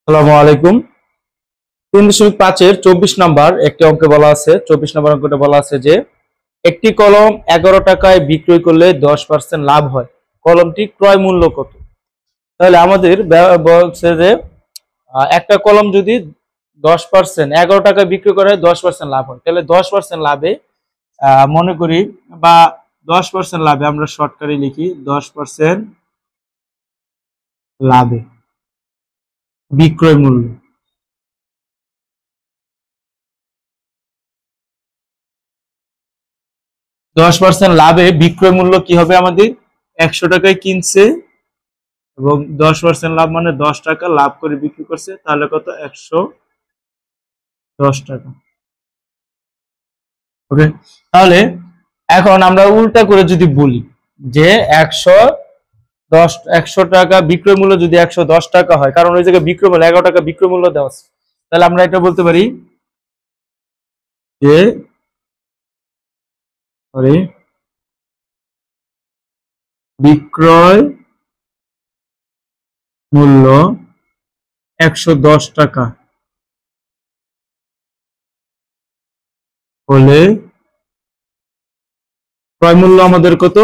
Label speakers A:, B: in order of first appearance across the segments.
A: আসসালামু আলাইকুম। 3.5 এর 24 নম্বর একটি অঙ্কে বলা আছে, 24 নম্বর অঙ্কটা বলা আছে যে একটি কলম 11 টাকায় বিক্রয় করলে 10% লাভ হয়, কলমটি ক্রয় মূল্য কত? তাহলে আমাদের বলছে যে একটা কলম যদি 10% 11 টাকায় বিক্রি করে 10% লাভ হয়, তাহলে 10% লাভে মনে করি বা 10% লাভে আমরা শর্টকাটে লিখি 10% লাভে বিক্রয় মূল্য 10% লাভে বিক্রয় মূল্য কি হবে? আমাদের 100 টাকায় কিনছে এবং 10% লাভ মানে 10 টাকা লাভ করে বিক্রি করছে, তাহলে কত? 110 টাকা। ওকে, তাহলে এখন আমরা উল্টা করে যদি বলি যে 110 টাকা বিক্রয় মূল্য যদি 110 টাকা হয়, কারণ ওই জায়গায় বিক্রয় মূল্য 11 টাকা বিক্রয় মূল্য দেওয়া আছে, তাহলে আমরা এটা বলতে পারি যে বিক্রয় মূল্য 110 টাকা হলে ক্রয় মূল্য আমাদের কত?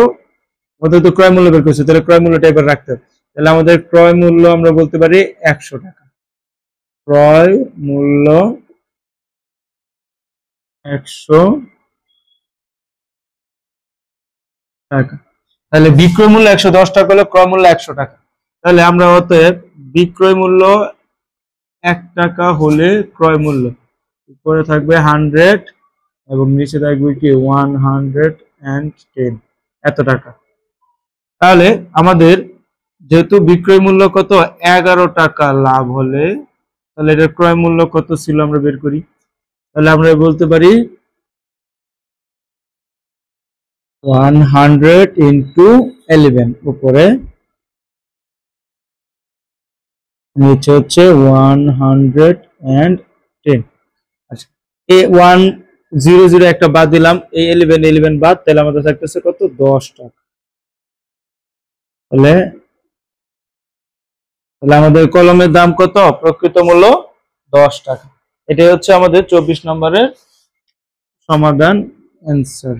A: আমাদের তো ক্রয় মূল্য বের করছে, তাহলে ক্রয় মূল্যটা এবার রাখতে হবে। তাহলে আমাদের ক্রয় মূল্য আমরা বলতে পারি 100 টাকা। ক্রয় মূল্য 100 টাকা। তাহলে বিক্রয় মূল্য 110 টাকা হলে ক্রয় মূল্য 100 টাকা। তাহলে আমরা অতএব বিক্রয় মূল্য 1 টাকা হলে ক্রয় মূল্য উপরে থাকবে 100 এবং নিচে থাকবে কি 110 এত টাকা। তাহলে আমাদের যেহেতু বিক্রয় মূল্য কত 11 টাকা লাভ হলে, তাহলে এটার ক্রয় মূল্য কত ছিল আমরা বের করি। তাহলে আমরা বলতে পারি 100 ইন্টু 11, উপরে নিচে হচ্ছে 110। আচ্ছা, এই 100 একটা বাদ দিলাম, এই 11 বাদ, তাহলে আমাদের থাকতেছে কত? 10 টাকা। তাহলে আমাদের কলমের দাম কত? প্রকৃত মূল্য 10 টাকা। এটাই হচ্ছে আমাদের 24 নম্বরের সমাধান, অ্যান্সার।